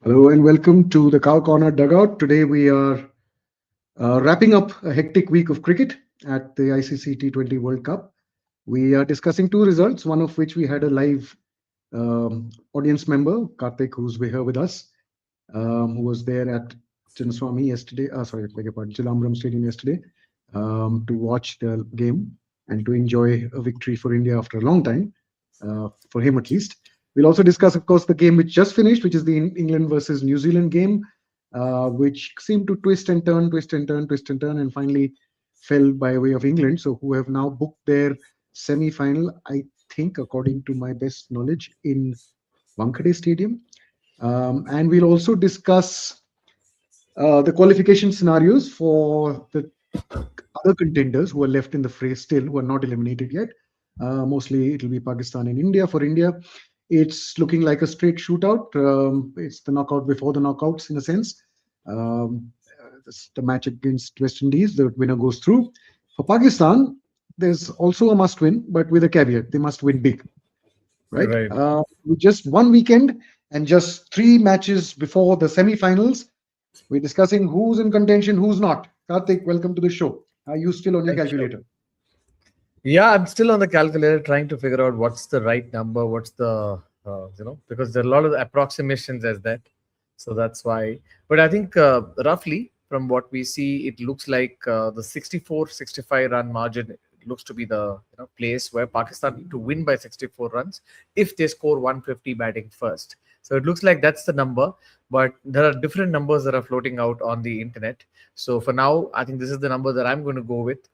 Hello and welcome to the Cow Corner Dugout. Today we are wrapping up a hectic week of cricket at the ICC T20 World Cup. We are discussing two results, one of which we had a live audience member, Karthik, who's here with us, who was there at Chinnaswamy yesterday, beg your pardon, Chilambaram Stadium yesterday, to watch the game and to enjoy a victory for India after a long time, for him at least. We'll also discuss, of course, the game which just finished, which is the England versus New Zealand game, which seemed to twist and turn, twist and turn, twist and turn, and finally fell by way of England. So, who have now booked their semi-final, I think, according to my best knowledge, in Wankhede Stadium. And we'll also discuss the qualification scenarios for the other contenders who are left in the fray still, who are not eliminated yet. Mostly it'll be Pakistan and India. For India, it's looking like a straight shootout. It's the knockout before the knockouts, in a sense. The match against West Indies, the winner goes through. For Pakistan, there's also a must win, but with a caveat: they must win big, right? Right. With just one weekend and just three matches before the semi-finals, we're discussing who's in contention, who's not. Karthik, welcome to the show. Are you still on your Thank you. calculator? Yeah, I'm still on the calculator trying to figure out what's the right number, what's the, because there are a lot of approximations as that. So that's why. But I think roughly from what we see, it looks like the 64-65 run margin looks to be the place where Pakistan need to win by 64 runs if they score 150 batting first. So it looks like that's the number, but there are different numbers that are floating out on the internet. So for now, I think this is the number that I'm going to go with.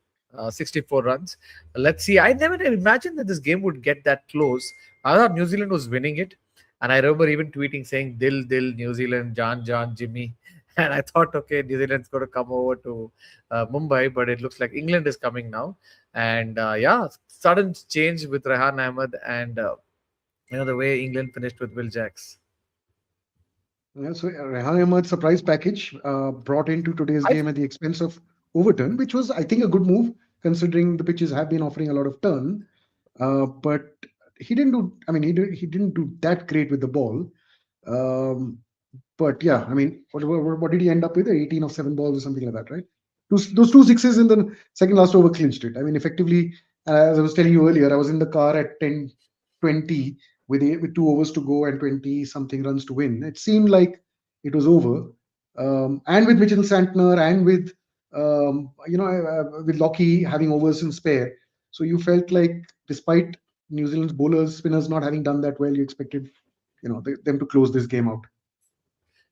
64 runs. Let's see. I never imagined that this game would get that close. I thought New Zealand was winning it. And I remember even tweeting saying, Dil, Dil, New Zealand, Jan, Jan, Jimmy. And I thought, okay, New Zealand's going to come over to Mumbai, but it looks like England is coming now. And yeah, sudden change with Rehan Ahmed and, the way England finished with Will Jacks. Yeah, so Rehan Ahmed's surprise package brought into today's I game at the expense of overturn, which was, I think, a good move considering the pitches have been offering a lot of turn. But he didn't do. I mean, he didn't do that great with the ball. Um, but yeah, I mean, what did he end up with? 18 of 7 balls or something like that, right? Those two sixes in the second last over clinched it. I mean, effectively, as I was telling you earlier, I was in the car at 10:20 with 2 overs to go and 20 something runs to win. It seemed like it was over. And with Mitchell Santner and with Lockie having overs in spare, so you felt like despite New Zealand's bowlers, spinners not having done that well, you expected them to close this game out.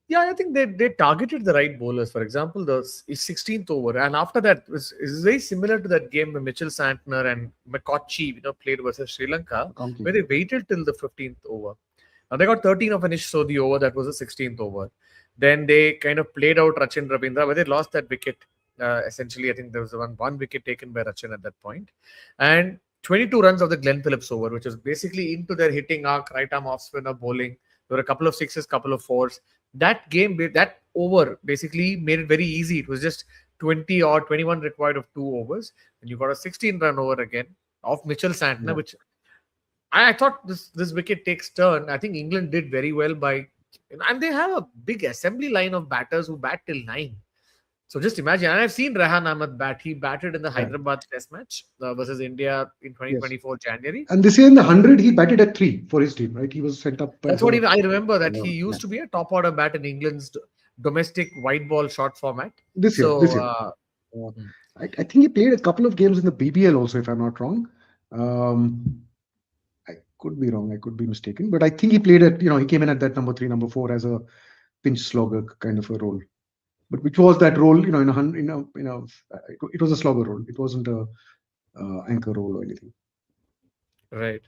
Yeah, I think they targeted the right bowlers. For example, the 16th over, and after that is very similar to that game when Mitchell Santner and McCotchy, played versus Sri Lanka, County. where they waited till the 15th over. Now they got 13 of finish, so the over that was the 16th over. Then they kind of played out Rachin Ravindra, where they lost that wicket. Essentially, I think there was one wicket taken by Rachin at that point, and 22 runs of the Glenn Phillips over, which was basically into their hitting arc, right arm off spinner bowling. There were a couple of sixes, couple of fours. That over basically made it very easy. It was just 20 or 21 required of 2 overs, and you got a 16-run over again of Mitchell Santner, Yeah. which I thought this wicket takes turn. I think England did very well and they have a big assembly line of batters who bat till 9. So just imagine, and I've seen Rehan Ahmed bat. He batted in the Yeah. Hyderabad Test match versus India in Yes. 2024 January. And this year in the 100, he batted at 3 for his team, right? He was sent up That's as what a. I remember, that he Yeah. used to be a top order bat in England's domestic white ball short format. This year. So This year. I think he played a couple of games in the BBL also, if I'm not wrong. I could be wrong. I could be mistaken. But I think he played he came in at that number 3, number 4 as a pinch slogger kind of a role. But which was that role, it was a slogger role. It wasn't a anchor role or anything. right.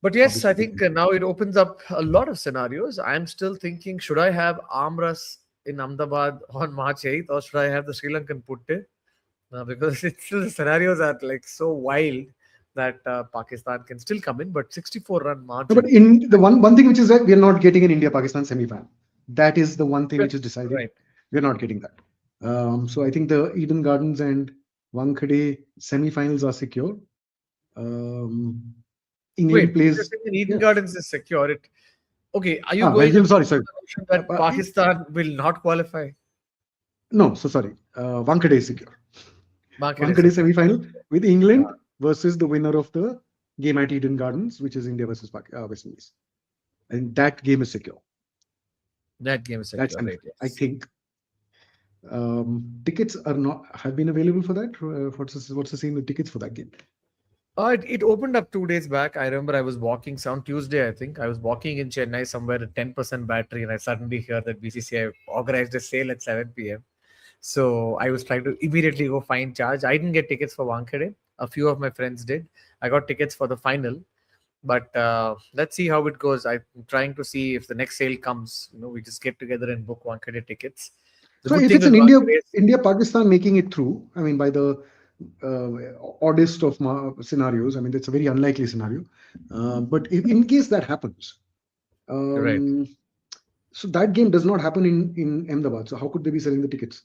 But yes, I Obviously. think now it opens up a lot of scenarios. I'm still thinking, should I have Amras in Ahmedabad on March 8th, or should I have the Sri Lankan Putte? Because it's still, the scenarios are like so wild that Pakistan can still come in, but 64-run No, but margin. in the one thing which is that we are not getting an India-Pakistan semi-final. That is the one thing which is decided. Right. We are not getting that. So I think the Eden Gardens and Wankhede semi-finals are secure. England Wait, if you're plays. saying Eden Yeah. Gardens is secure, Okay, are you going Belgium. on Sorry, sorry. the notion that But Pakistan will not qualify? no, so sorry. Wankhede is secure. Market is Wankhede secure. semi-final with Uh, England versus the winner of the game at Eden Gardens, which is India versus West Indies, and that game is secure. that game is That's secure, right? confirmed. I Yes. think tickets are not have been available for that. What's the scene with tickets for that game? It opened up 2 days back. I remember I was walking on Tuesday, I think. I was walking in Chennai somewhere at 10% battery, and I suddenly hear that BCCI organized a sale at 7 p.m. So I was trying to immediately go find charge. I didn't get tickets for Wankhede. A few of my friends did. I got tickets for the final. But let's see how it goes. I'm trying to see if the next sale comes. We just get together and book Wankhede tickets. The So good if thing it's with an Wankhede is, India Pakistan making it through, I mean by the oddest of scenarios, I mean that's a very unlikely scenario. But if, in case that happens, right. um, so that game does not happen in Ahmedabad. So how could they be selling the tickets?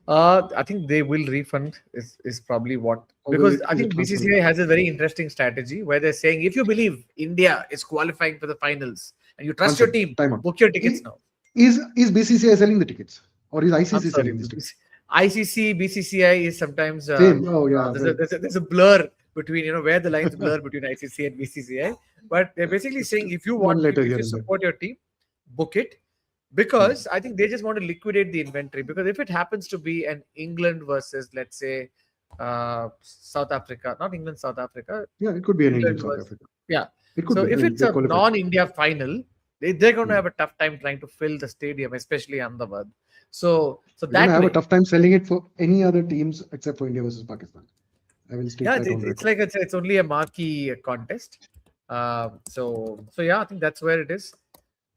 I think they will refund is probably what, Or because I is it think transferred? BCCI has a very interesting strategy where they're saying if you believe India is qualifying for the finals and you One trust your second, team, time out. book your tickets now. Is BCCI selling the tickets, or is I'm ICC sorry, selling these tickets? ICC BCCI is sometimes Same. Oh yeah, there's a, well, there's a there's a blur between where the lines blur between ICC and BCCI, but they're basically just saying if you one want letter if here you and there. support your team, book it, Hmm. because I think they just want to liquidate the inventory. Because if it happens to be an England versus, let's say, South Africa, not England, South Africa, Yeah, it could be an England England South was, Africa. yeah. It could So be. I if mean, it's they a qualified. non-India final, they're going to Hmm. have a tough time trying to fill the stadium, especially Ahmedabad. So They're going to that have a way, tough time selling it for any other teams except for India versus Pakistan. I will state yeah, that on it's record. like it's only a marquee contest. So yeah, I think that's where it is,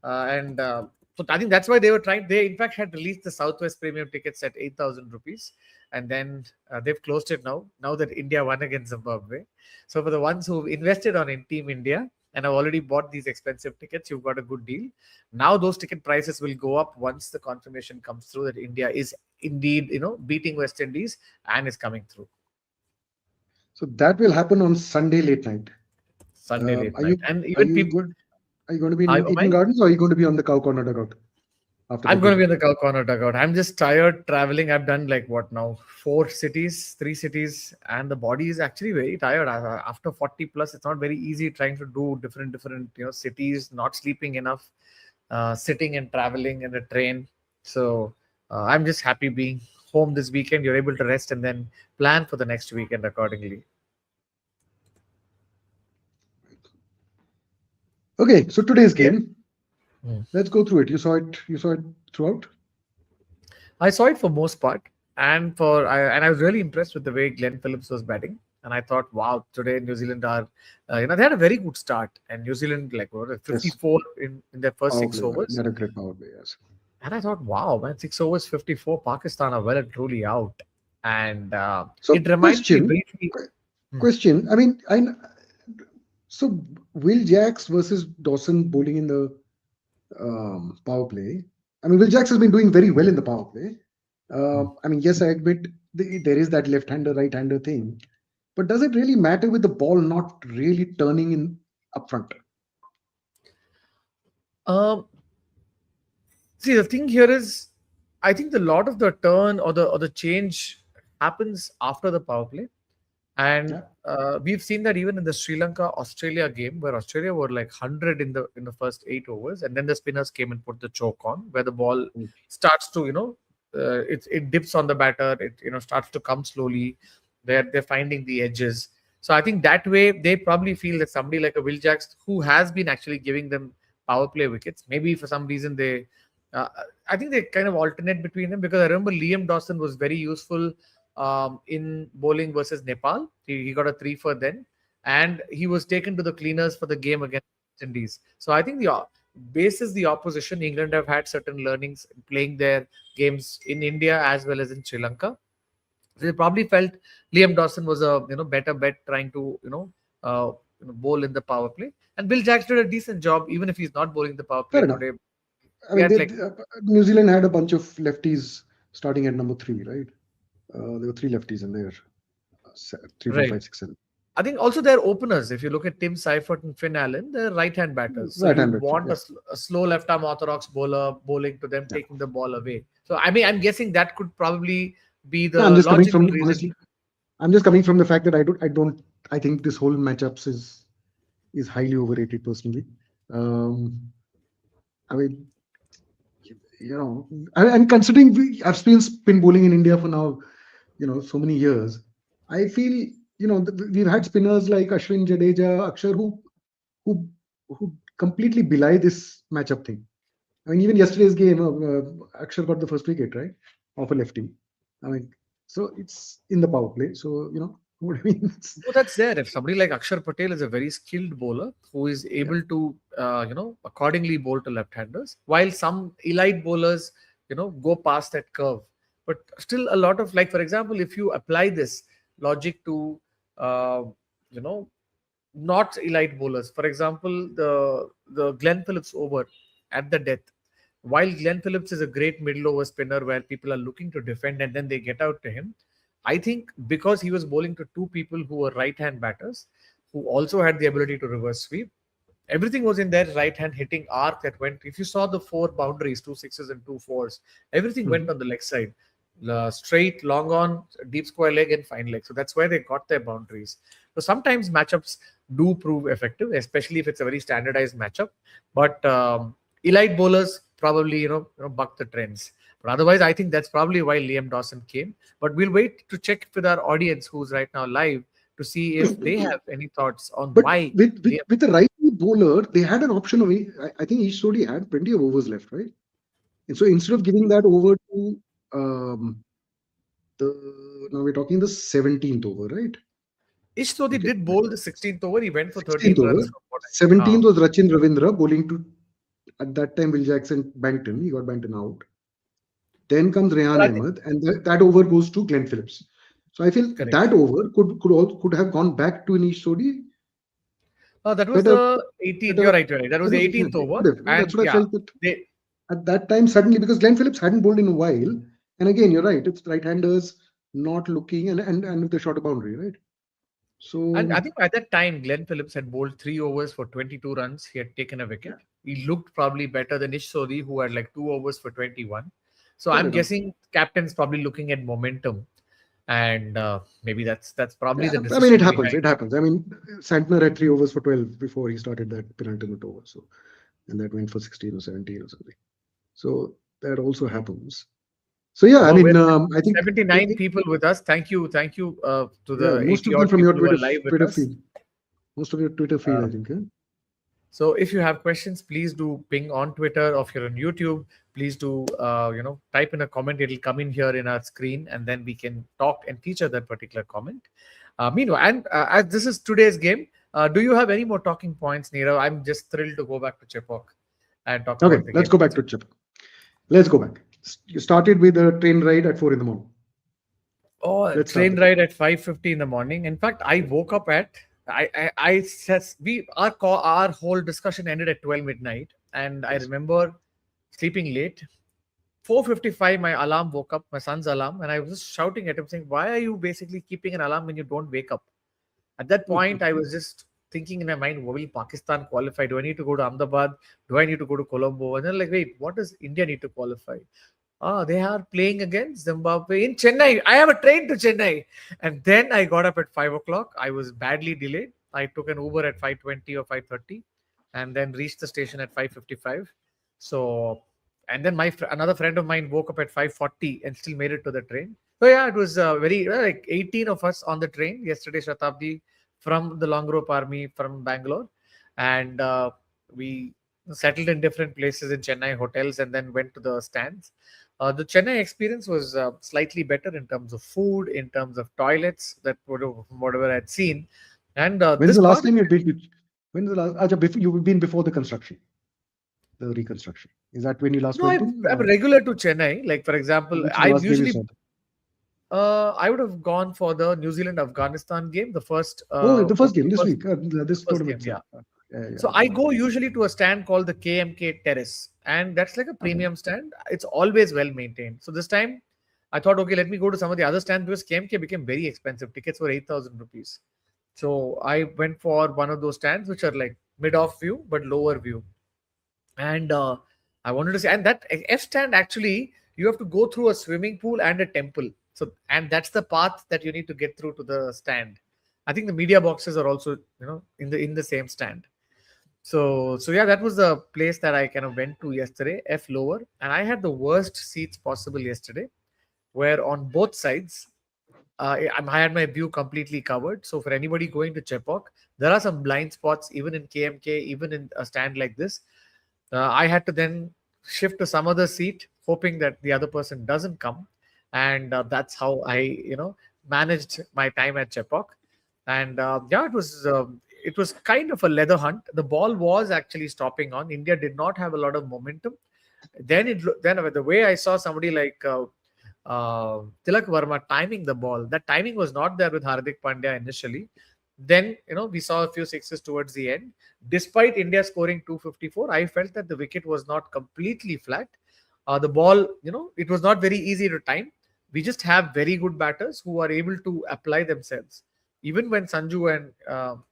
and so I think that's why they were trying. They in fact had released the Southwest Premium tickets at 8,000 rupees, and then they've closed it now. Now that India won against Zimbabwe, so for the ones who invested on in Team India and have already bought these expensive tickets, you've got a good deal. Now those ticket prices will go up once the confirmation comes through that India is indeed beating West Indies and is coming through. So that will happen on Sunday late night. Sunday late Are night. you And are even you people, good? Are you going to be in am Eden I? Gardens, or are you going to be on the cow corner dugout after I'm that going to be game? in the cow corner dugout. I'm just tired traveling. I've done like what now? 4 cities, 3 cities, and the body is actually very tired. After 40 plus, it's not very easy trying to do different cities, not sleeping enough, sitting and traveling in a train. So I'm just happy being home this weekend. You're able to rest and then plan for the next weekend accordingly. Okay, so today's Yeah. game. Hmm. Let's go through it. You saw it. You saw it throughout. I saw it for most part, and I was really impressed with the way Glenn Phillips was batting. And I thought, wow, today New Zealand are, they had a very good start, and New Zealand like what, Yes, 54 in their first power six play. overs. Not a great power play. Yes. And I thought, wow, man, 6 overs, 54, Pakistan are well and truly out. And So it reminded me question, briefly. Hmm. question. I mean, so Will Jacks versus Dawson bowling in the power play. I mean, Will Jacks has been doing very well in the power play. Hmm. I mean, yes, I admit there is that left-hander, right-hander thing, but does it really matter with the ball not really turning in up front? Um, See, the thing here is, I think the lot of the turn or the change happens after the power play. And Yeah. we've seen that even in the Sri Lanka Australia game, where Australia were like 100 in the first 8 overs, and then the spinners came and put the choke on, where the ball Mm. starts to it dips on the batter, it starts to come slowly. They're finding the edges. So I think that way they probably feel that somebody like a Will Jacks, who has been actually giving them power play wickets, maybe for some reason they. Uh, I think they kind of alternate between them, because I remember Liam Dawson was very useful in bowling versus Nepal. He got a 3 for then, and he was taken to the cleaners for the game against West Indies. So I think the basis the opposition, England have had certain learnings in playing their games in India as well as in Sri Lanka. So they probably felt Liam Dawson was a better bet trying to bowl in the power play. And Bill Jacks did a decent job, even if he's not bowling the power play Fair enough. today. I He mean, had like New Zealand had a bunch of lefties starting at number 3, right? There were 3 lefties in there. 3, 4, right. 5, 6, 7. I think also they're openers. If you look at Tim Seifert and Finn Allen, they're right-hand batters. So Right-hand you'd batter, want yeah. a slow left-arm orthodox bowler bowling to them, Yeah. taking the ball away. So I mean, I'm guessing that could probably be No, I'm the just coming logical from reason. honestly. I'm just coming from the fact that I think this whole matchups is highly overrated personally. Um, I mean, and considering I've been spin bowling in India for now, so many years, I feel we've had spinners like Ashwin, Jadeja, Akshar who who completely belie this matchup thing. I mean, even yesterday's game, Akshar got the first wicket, right, off a lefty. I mean, so it's in the power play. So what I mean. No, that's there. If somebody like Akshar Patel is a very skilled bowler who is Yeah. able to, accordingly bowl to left-handers, while some elite bowlers, go past that curve. But still, a lot of, like, for example, if you apply this logic to, uh, you know, not elite bowlers, for example, the Glenn Phillips over at the death. While Glenn Phillips is a great middle over spinner where people are looking to defend and then they get out to him, I think because he was bowling to two people who were right hand batters who also had the ability to reverse sweep, everything was in their right hand hitting arc that went. If you saw the four boundaries, two sixes and two fours, everything went Mhm. on the leg side. Straight, long on, deep square leg, and fine leg. So that's where they got their boundaries. So sometimes matchups do prove effective, especially if it's a very standardized matchup. But elite bowlers probably buck the trends. But otherwise, I think that's probably why Liam Dawson came. But we'll wait to check with our audience who's right now live to see if they have any thoughts on But why Liam. with the right bowler, they had an option of. I think each Sodi had plenty of overs left, right? And so instead of giving that over to um, now we're talking the 17th over, right? Ish Sodhi Okay, did bowl the 16th over. He went for 16th 13 runs over. from what I. 17th was Rachin Ravindra bowling to at that time Will Jackson Bankton. He got Bankton out. Then comes But Rehan I think Ahmed, and that over goes to Glenn Phillips. So I feel correct. that over could have gone back to Anish Sodi That was better the 18th. better You're right. You're right. That was the better. Yeah, 18th it over, could have. and That's what I yeah, felt that they. at that time suddenly because Glenn Phillips hadn't bowled in a while, and again you're right, it's right-handers not looking and with the shorter boundary, right? And So I think at that time, Glenn Phillips had bowled 3 overs for 22 runs. He had taken a yeah, wicket. He looked probably better than Ish Sodhi, who had like 2 overs for 21. So fair I'm enough. guessing captain's probably looking at momentum, and maybe that's probably the Yeah, I mean it decision happens. behind. It happens. I mean Santner had 3 overs for 12 before he started that penultimate over. So and that went for 16 or 17 or something. So that also happens. So yeah, I No, we're mean I think 79 people with us. Thank you to yeah, the most 80 of them odd from your people who are live with Twitter us. feed. Most of your Twitter feed, Uh, I think. Yeah? So if you have questions, please do ping on Twitter, or if you're on YouTube, please do type in a comment. It'll come in here in our screen, and then we can talk and feature that particular comment. Meanwhile, and as this is today's game, do you have any more talking points, Nirav? I'm just thrilled to go back to Chepok and talk Okay, about the let's game. go back to Chip. Let's go back. You started with a train ride at 4 in the morning. Oh, Let's start train there. ride at 5:50 in the morning. In fact, I woke up at I says we our whole discussion ended at 12 midnight, and I Yes. remember sleeping late. 4:55, my alarm woke up, my son's alarm, and I was just shouting at him, saying, "Why are you basically keeping an alarm when you don't wake up?" At that point, I was just thinking in my mind, will Pakistan qualify? Do I need to go to Ahmedabad? Do I need to go to Colombo? And then, like, wait, what does India need to qualify? Ah, they are playing against Zimbabwe in Chennai. I have a train to Chennai. And then I got up at 5 o'clock. I was badly delayed. I took an Uber at 5:20 or 5:30 and then reached the station at 5:55. So, and then another friend of mine woke up at 5:40 and still made it to the train. So, yeah, it was very, like 18 of us on the train yesterday, Shatabdi, from the Long Rope Army from Bangalore. And we settled in different places in Chennai hotels and then went to the stands. The Chennai experience was slightly better in terms of food, in terms of toilets, that whatever I'd seen. And When's this the last part, time you've been to, when's the last, before, you've been before the construction, the reconstruction? Is that when you last no, went in? I'm regular to Chennai. Like, for example, Which is the I last game you usually, saw? I would have gone for the New Zealand Afghanistan game, Oh, the first okay, game this first, week, the this first game, tournament. yeah. Yeah, yeah, So I go usually to a stand called the KMK Terrace, and that's like a okay. premium stand. It's always well maintained. So this time, I thought, okay, let me go to some of the other stands because KMK became very expensive. Tickets were 8,000 rupees. So I went for one of those stands which are like mid-off view but lower view. And I wanted to say, and that F stand actually, you have to go through a swimming pool and a temple. So, and that's the path that you need to get through to the stand. I think the media boxes are also, in the same stand. So yeah, that was the place that I kind of went to yesterday, F lower, and I had the worst seats possible yesterday, where on both sides, I had my view completely covered. So for anybody going to Chepauk, there are some blind spots even in KMK, even in a stand like this. I had to then shift to some other seat, hoping that the other person doesn't come, and that's how I, managed my time at Chepauk. And yeah, it was kind of a leather hunt. The ball was actually stopping on. India did not have a lot of momentum. Then the way I saw somebody like Tilak Verma timing the ball, that timing was not there with Hardik Pandya initially. Then we saw a few sixes towards the end. Despite India scoring 254, I felt that the wicket was not completely flat. The ball, it was not very easy to time. We just have very good batters who are able to apply themselves. Even when Sanju and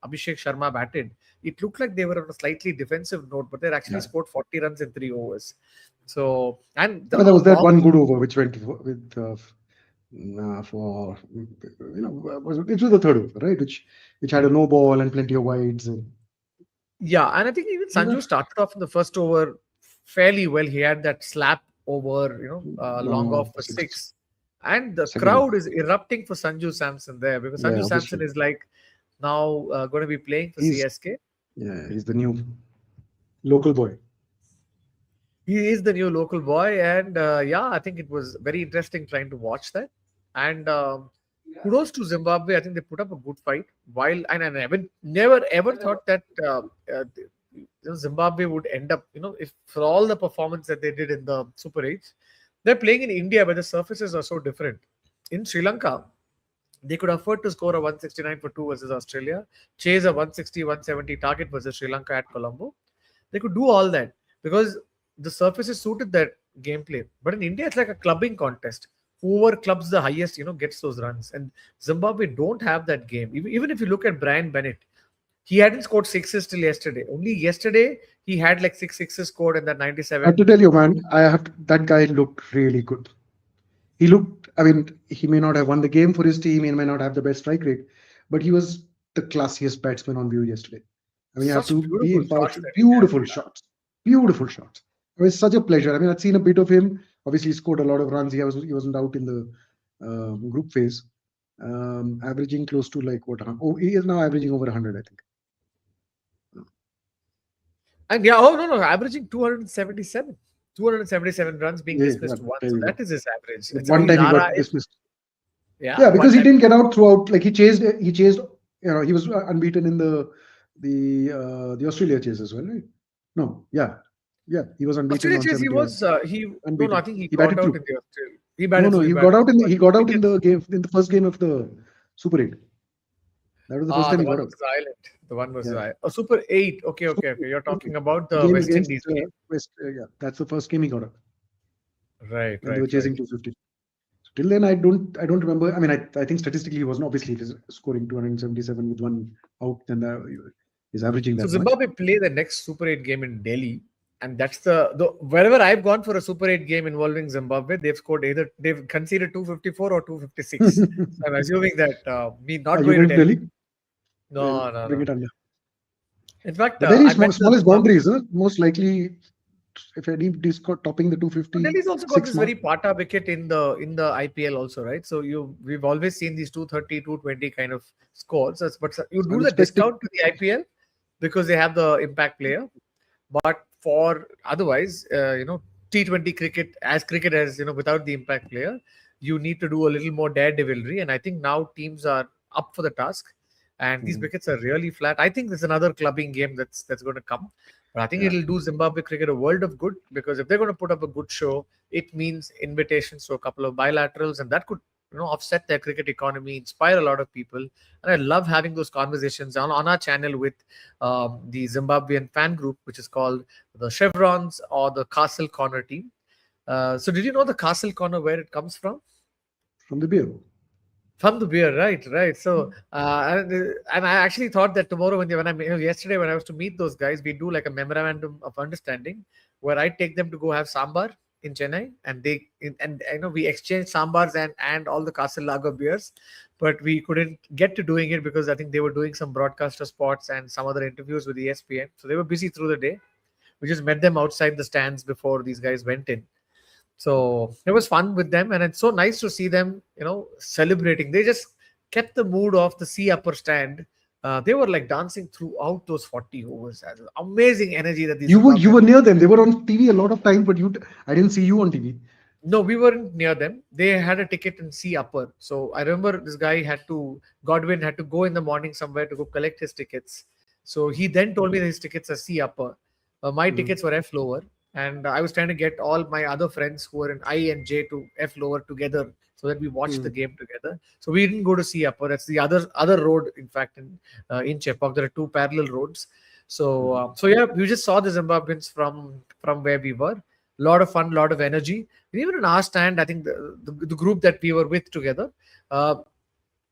Abhishek Sharma batted, it looked like they were on a slightly defensive note, but they actually Yeah. scored 40 runs in 3 overs. So, and I mean, there was that bomb, one good over which went with for it was the third over, right? Which had a no ball and plenty of wides and yeah, and I think even yeah, Sanju started off in the first over fairly well. He had that slap over, long off for six six, and the second over. crowd is erupting for Sanju Samson there because Yeah, Sanju Samson obviously. is like now going to be playing for He's CSK. he's the new local boy. He is the new local boy, and yeah, I think it was very interesting trying to watch that. And kudos to Zimbabwe. I think they put up a good fight. While and I never ever thought that Zimbabwe would end up, if for all the performance that they did in the Super 8s, they're playing in India where the surfaces are so different. In Sri Lanka, they could afford to score a 169 for 2 versus Australia, chase a 160, 170 target versus Sri Lanka at Colombo. They could do all that because the surfaces suited that gameplay. But in India, it's like a clubbing contest. Whoever clubs the highest, gets those runs. And Zimbabwe don't have that game. Even if you look at Brian Bennett, he hadn't scored sixes till yesterday. Only yesterday he had like six sixes scored in that I have to 97. tell you, man, that guy looked really good. He looked, I mean, he may not have won the game for his team, he may not have the best strike rate, but he was the classiest batsman on view yesterday. I mean, you have Such to be beautiful shots impartial. that he had. Beautiful shots. Beautiful shots. It was such a pleasure. I mean, I'd seen a bit of him. Obviously, he scored a lot of runs. He wasn't out in the group phase, averaging close to like what? Oh, he is now averaging over 100, I think. And yeah, oh no, averaging 277. 277 runs being Yeah, dismissed once. there So you that go. is his average. It's, One time he Lara got is, dismissed. yeah, Yeah, one because he time. didn't get out throughout. Like he chased. He was unbeaten in the Australia chase as well, right? No, yeah, he was unbeaten Australia on chase, 70 odd. no, I Unbeaten. think he He got batted out too. in the Australia. He No, batted, no, so he he got batted out too. in the But he got out in wickets, the game in the first game of the Super 8. That was the first time the he one got out. versus Ireland. The one versus Yeah, Ireland. Oh, Super 8. Okay, Super okay, okay. You're 8, talking about the the game West against Indies game. West. Yeah, that's the first game he got out Right, when they right, were right. chasing 250. So till then, I don't remember. I mean, I think statistically he wasn't obviously scoring 277 with one out. Then he's averaging So that much. Zimbabwe play the next Super 8 game in Delhi, and that's the wherever I've gone for a Super 8 game involving Zimbabwe, they've conceded 254 or 256. So I'm assuming that me Are not you going to going to Delhi. Delhi? Well, No, no, bring no. it under. In fact, The very I met the smallest Zimbabwe. boundaries, huh? Most likely, if anybody is topping the So Delhi's also got 256 this mark. very pata wicket in the IPL also, right? So we've always seen these 230, 220 kind of scores. But you It's do the unexpected. discount to the IPL because they have the impact player. But for otherwise, T20 cricket, as cricket as without the impact player, you need to do a little more daredevilry. And I think now teams are up for the task. And these Mhm. wickets are really flat. I think there's another clubbing game that's going to come. But I think Yeah, it'll do Zimbabwe cricket a world of good because if they're going to put up a good show, it means invitations to a couple of bilaterals, and that could offset their cricket economy, inspire a lot of people. And I love having those conversations on our channel with the Zimbabwean fan group, which is called the Chevrons or the Castle Corner team. So did you know the Castle Corner where it comes from? from the beer. From the beer, right, right. So, and I actually thought that tomorrow when I yesterday when I was to meet those guys, we do like a memorandum of understanding where I take them to go have sambar in Chennai, and and we exchange sambars and all the Castle Lager beers, but we couldn't get to doing it because I think they were doing some broadcaster spots and some other interviews with ESPN, so they were busy through the day. We just met them outside the stands before these guys went in. So it was fun with them, and it's so nice to see them, celebrating. They just kept the mood off the sea upper stand. They were like dancing throughout those 40 overs. Amazing energy that these You Zimbabwean. were near them. They were on TV a lot of times, but I didn't see you on TV. No, we weren't near them. They had a ticket in C upper. So I remember this guy Godwin had to go in the morning somewhere to go collect his tickets. So he then told me that his tickets are C upper. My Mm, tickets were F lower. And I was trying to get all my other friends who were in I and J to F lower together so that we watched the mm, game together. So we didn't go to C upper. That's the other road, in fact, in Chepauk. There are two parallel roads. So mm. so yeah, we just saw the Zimbabweans from where we were. Lot of fun, lot of energy. Even in our stand, I think the group that we were with together, uh,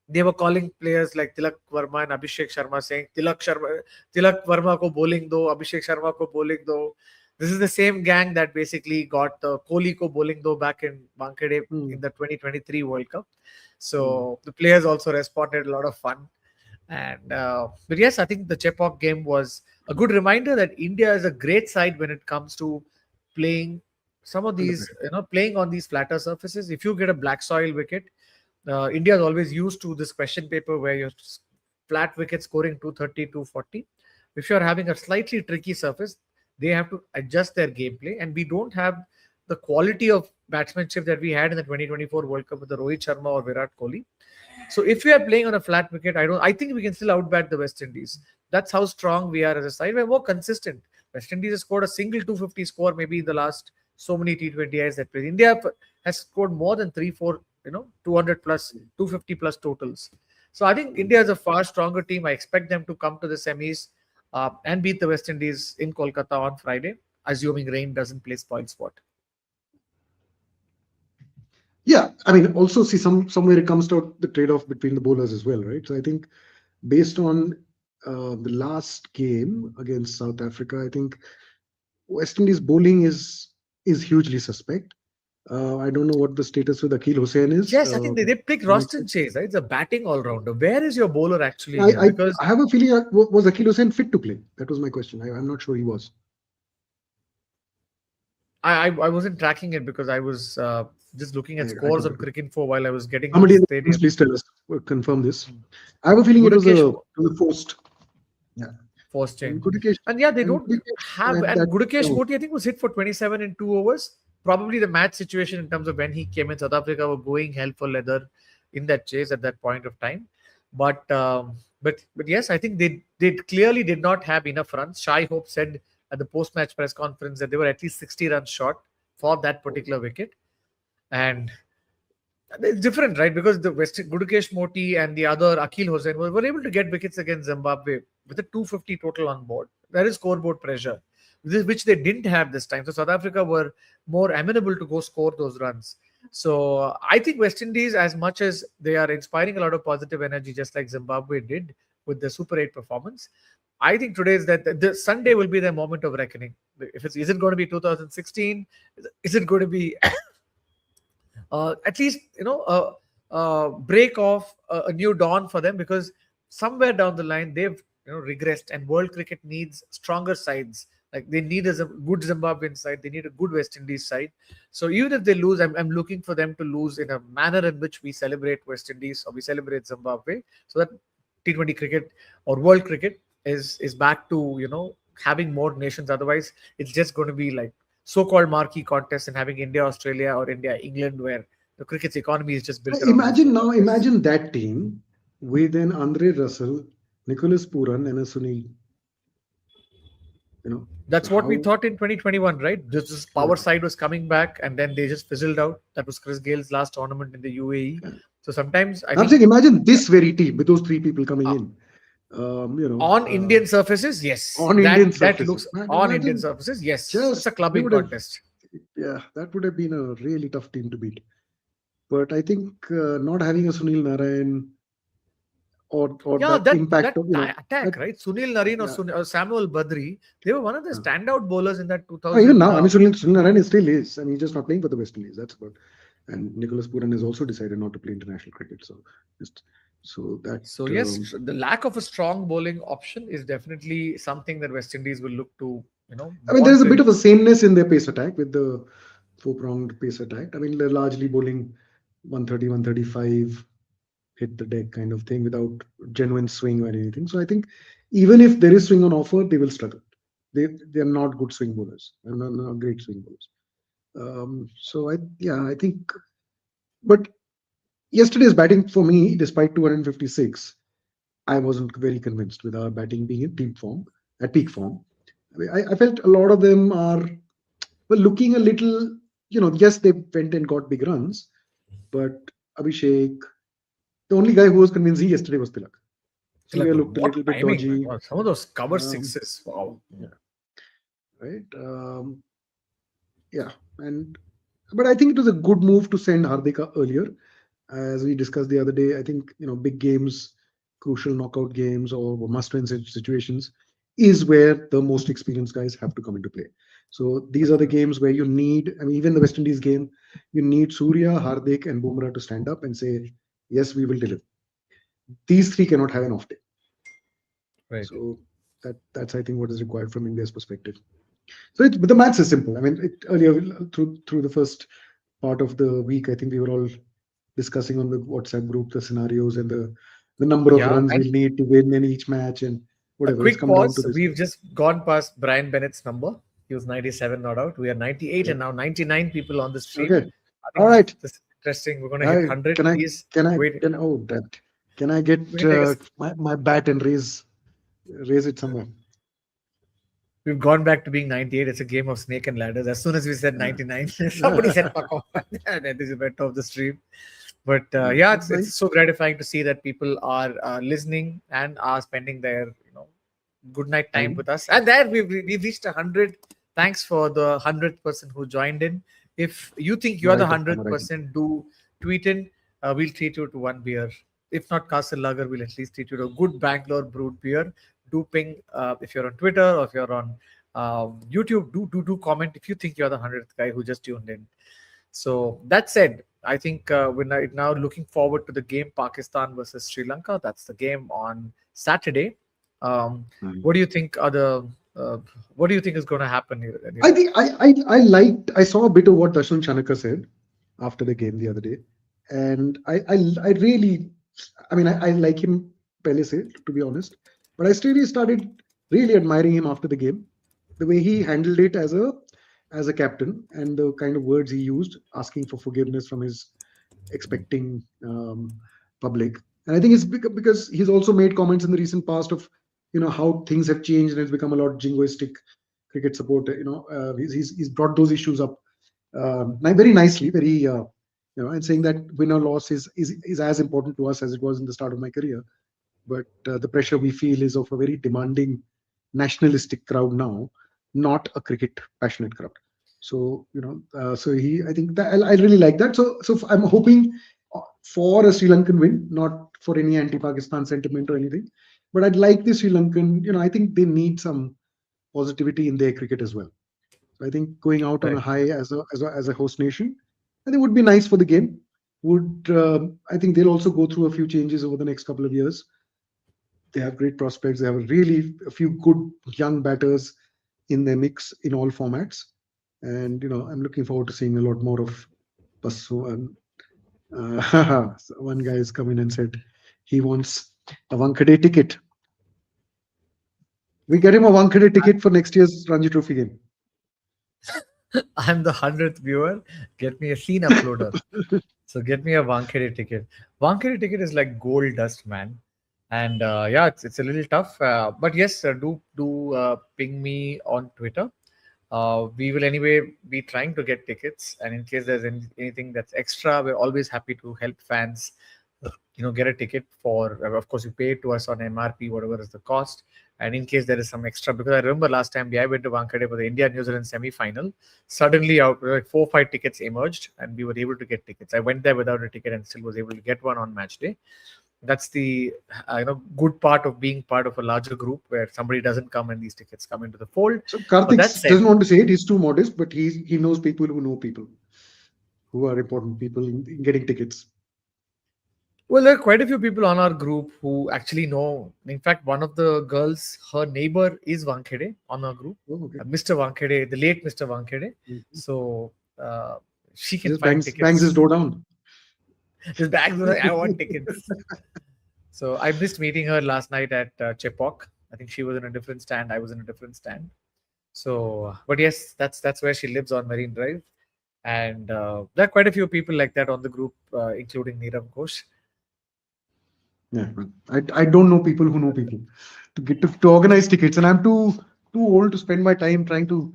they were calling players like Tilak Verma and Abhishek Sharma, saying Tilak Verma ko bowling do, Abhishek Sharma ko bowling do. This is the same gang that basically got Kohli ko bowling do back in Wankhede in Mm, the 2023 World Cup. mm. So the players also responded, a lot of fun. And but yes, I think the Chepauk game was a good reminder that India is a great side when it comes to playing some of Under these, pressure. playing on these flatter surfaces. If you get a black soil wicket, India is always used to this question paper where you're flat wicket scoring 230, 240. If you're having a slightly tricky surface, they have to adjust their gameplay. And we don't have the quality of batsmanship that we had in the 2024 World Cup with the Rohit Sharma or Virat Kohli. So if we are playing on a flat wicket, I think we can still outbat the West Indies. That's how strong we are as a side. We're more consistent. West Indies has scored a single 250 score maybe in the last so many T20Is that play. India has scored more than 3, 4, 200 plus, 250 plus totals. So I think India is a far stronger team. I expect them to come to the semis and beat the West Indies in Kolkata on Friday, assuming rain doesn't play spoil sport. Yeah, I mean, also see somewhere it comes to the trade-off between the bowlers as well, right? So I think based on the last game against South Africa, I think West Indies bowling is hugely suspect. I don't know what the status with Akil Hussain is. Yes, I think they picked From next Roston Chase, right? It's a batting all rounder. Where is your bowler actually I, here? I Because I have a feeling was Akil Hussain fit to play? That was my question. I'm not sure he was. I wasn't tracking it because I was just looking at I scores don't on know. Cricket Info while I was getting to the Somebody in the comments, stadium. please tell us, confirm this. Mm. I have a feeling Gudakesh it was a forced. Yeah, forced and change. Gudakesh And yeah, they and don't Gudakesh have. had And that. Gudakesh Moti, I think, was hit for 27 in 2 overs. Probably the match situation in terms of when he came in. South Africa were going hell for leather in that chase at that point of time. But yes, I think they clearly did not have enough runs. Shai Hope said at the post match press conference that they were at least 60 runs short for that particular wicket. And it's different, right? Because the West Gudukesh Moti and the other Akil Hussain were able to get wickets against Zimbabwe with a 250 total on board. That is scoreboard pressure, which they didn't have this time. So South Africa were more amenable to go score those runs. So I think West Indies, as much as they are inspiring a lot of positive energy, just like Zimbabwe did with the Super 8 performance, I think today is that the Sunday will be their moment of reckoning. If it's is it going to be 2016? Is it going to be at least break off a new dawn for them, because somewhere down the line they've regressed, and world cricket needs stronger sides. Like they need a good Zimbabwean side, they need a good West Indies side. So even if they lose, I'm looking for them to lose in a manner in which we celebrate West Indies or we celebrate Zimbabwe, so that T20 cricket or world cricket is back to having more nations. Otherwise it's just going to be like so-called marquee contests and having India, Australia, or India, England, where the cricket's economy is just built around those two Imagine now, contests. imagine that team with an Andre Russell, Nicholas Puran, and a Sunil. So That's what we how? thought in 2021, right? This Yeah, power side was coming back, and then they just fizzled out. That was Chris Gale's last tournament in the UAE. yeah. So sometimes I I'm think saying, imagine this very team with those three people coming uh, in. on Indian surfaces, yes, On Indian that surfaces. looks Man, on Indian imagine surfaces, yes, it's just a they clubbing would have. contest. Yeah, that would have been a really tough team to beat. But I think not having a Sunil Narayan or Yeah, that that impact that of attack, that, right? Sunil Narine or, yeah. or Samuel Badri, they were one of the uh, standout bowlers in that Even 2000. now, I mean, Sunil Narayan still is. I mean, he's just not playing for the West Indies. That's about. And Nicholas Puran has also decided not to play international cricket. So, just so that. So yes, the lack of a strong bowling option is definitely something that West Indies will look to, I mean, there is want a to bit of improve. a sameness in their pace attack with the four-pronged pace attack. I mean, they're largely bowling 130, 135, hit the deck kind of thing without genuine swing or anything. So I think even if there is swing on offer, they will struggle. They're not good swing bowlers. They're not great swing bowlers. So I think. But yesterday's batting for me, despite 256, I wasn't very convinced with our batting being in peak form, at peak form. I felt a lot of them are looking a little, yes, they went and got big runs, but Abhishek, the only guy who was convincing yesterday was Tilak. Like, Surya looked a what little bit timing, man! dodgy. Wow, some of those cover Um, sixes. Wow. yeah, right. Yeah, and but I think it was a good move to send Hardika earlier, as we discussed the other day. I think big games, crucial knockout games, or must-win situations is where the most experienced guys have to come into play. So these are the Absolutely. games where you need. I mean, even the West Indies game, you need Surya, Hardik, and Bumrah to stand up and say, "Yes, we will deliver." These three cannot have an off day. Right. So that's I think what is required from India's perspective. So but the maths is simple. I mean, earlier through the first part of the week, I think we were all discussing on the WhatsApp group the scenarios and the number of Yeah, runs and we'll need to win in each match and a whatever. It's quick come down to pause. this. We've just gone past Brian Bennett's number. He was 97, not out. We are 98 Yeah. and now 99 people on the stream. Okay. I All think right. this is interesting. We're going to hit 100. Can I Please can I wait. can oh that can I get We can take us. my bat and raise it somewhere? We've gone back to being 98. It's a game of snake and ladders. As soon as we said 99, somebody Yeah. said fuck off. And this is went off the stream. But Yeah, yeah, that's it's nice. so gratifying to see that people are listening and are spending their good night time Time. with us. And there we've reached 100. Thanks for the 100th person who joined in. If you think you're the Right up, 100th right. person, do tweet in. We'll treat you to one beer. If not Castle Lager, we'll at least treat you to a good Bangalore brewed beer. Do ping if you're on Twitter or if you're on YouTube. Do comment if you think you're the 100th guy who just tuned in. So that said, I think we're now looking forward to the game Pakistan versus Sri Lanka. That's the game on Saturday. Um, Mm. what do you think are the uh, what do you think is going to happen here? I think I saw a bit of what Darshan Chanaka said after the game the other day, and I really, I mean, I like him Pele said, to be honest, but I really started really admiring him after the game, the way he handled it as a captain and the kind of words he used, asking for forgiveness from his expecting public. And I think it's because he's also made comments in the recent past of how things have changed and it's become a lot jingoistic cricket support. He's brought those issues up very nicely, very and saying that win or loss is as important to us as it was in the start of my career. But the pressure we feel is of a very demanding nationalistic crowd now, not a cricket passionate crowd. So so I think that I really like that. So I'm hoping for a Sri Lankan win, not for any anti-Pakistan sentiment or anything, but I'd like the Sri Lankan. I think they need some positivity in their cricket as well. So I think going out on a Right. high as a host nation, I think would be nice for the game. Would I think they'll also go through a few changes over the next couple of years. They have great prospects. They have really a few good young batters in their mix in all formats, and I'm looking forward to seeing a lot more of Basu. And one guy has come in and said he wants a Wankhede ticket. We get him a Wankhede ticket for next year's Ranji Trophy game. I'm the 100th viewer. Get me a scene uploader. So get me a Wankhede ticket. Wankhede ticket is like gold dust, man. And yeah, it's a little tough. But yes, do ping me on Twitter. We will anyway be trying to get tickets, and in case there's anything that's extra, we're always happy to help fans. Get a ticket for. Of course, you pay it to us on MRP, whatever is the cost. And in case there is some extra, because I remember last time I went to Wankhede for the India-New Zealand semi-final, suddenly out like 4 or 5 tickets emerged, and we were able to get tickets. I went there without a ticket and still was able to get one on match day. That's the good part of being part of a larger group where somebody doesn't come and these tickets come into the fold. So But Karthik that said, doesn't want to say it. He's too modest, but he knows people who know people who are important people in getting tickets. well, there are quite a few people on our group who actually know. In fact, one of the girls, her neighbor is Wankhede on our group, Oh, okay. Mr. Wankhede, the late Mr. Wankhede. Mhm. So she can Just find bangs his tickets. door down. Just bags, like, I want tickets. So I missed meeting her last night at Chepok. I think she was in a different stand. I was in a different stand. So, but yes, that's where she lives on Marine Drive, and there are quite a few people like that on the group, including Neerav Ghosh. Yeah, but I don't know people who know people to get to organize tickets, and I'm too old to spend my time trying to.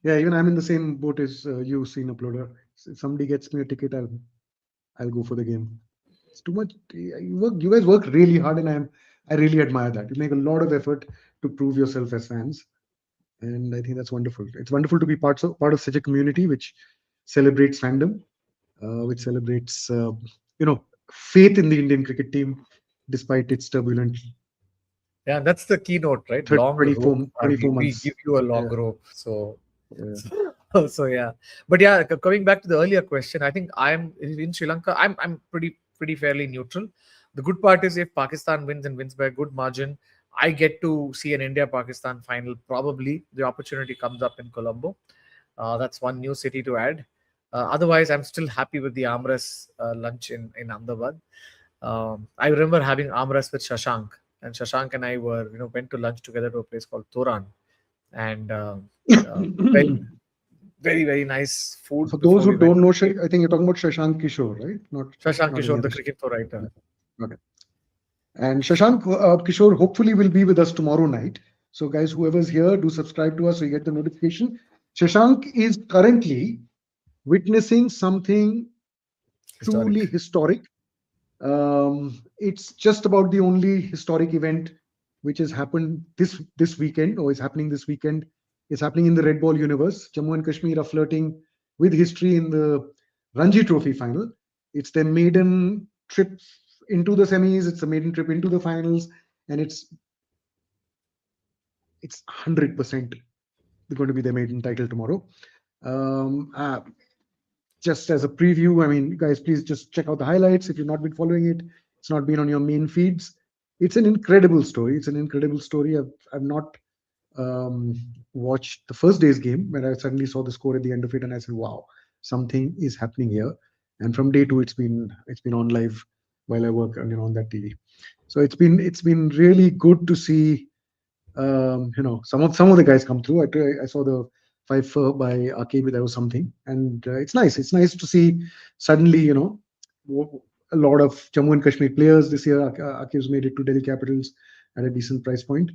Yeah, even I'm in the same boat as you, scene uploader. If somebody gets me a ticket, I'll go for the game. It's too much. You guys work really hard, and I really admire that. You make a lot of effort to prove yourself as fans, and I think that's wonderful. It's wonderful to be part of such a community which celebrates fandom, which celebrates faith in the Indian cricket team despite its turbulent Yeah, that's the keynote, right? Long 24, rope. 24 We give months. you a long Yeah, rope. So, yeah. so yeah. But yeah, coming back to the earlier question, I think I'm in Sri Lanka. I'm pretty fairly neutral. The good part is if Pakistan wins and wins by a good margin, I get to see an India-Pakistan final. Probably the opportunity comes up in Colombo. That's one new city to add. Otherwise, I'm still happy with the armrest lunch in Ahmedabad. I remember having armrest with Shashank, and Shashank and I were went to lunch together to a place called Toran, and very very nice food For those before who we went don't to know, the game. I think you're talking about Shashank Kishore, right? Shashank Not any Kishore, the other. cricket writer. Okay. And Shashank Kishore hopefully will be with us tomorrow night. So, guys, whoever's here, do subscribe to us so you get the notification. Shashank is currently witnessing something truly Historic. historic. It's just about the only historic event which has happened this weekend or is happening this weekend. It's happening in the red ball universe. Jammu and Kashmir are flirting with history in the Ranji Trophy final. It's their maiden trip into the semis. It's a maiden trip into the finals, and it's 100% going to be their maiden title tomorrow. Um, uh, just as a preview, I mean, guys, please just check out the highlights if you've not been following it. It's not been on your main feeds. It's an incredible story. It's an incredible story. I've not um, watched the first day's game when I suddenly saw the score at the end of it, and I said, "Wow, something is happening here." And from day two, it's been on live while I work on that TV. So it's been really good to see some of the guys come through. I saw the five by Akib. That was something, and it's nice. It's nice to see suddenly a lot of Jammu and Kashmir players this year. Akib's made it to Delhi Capitals at a decent price point,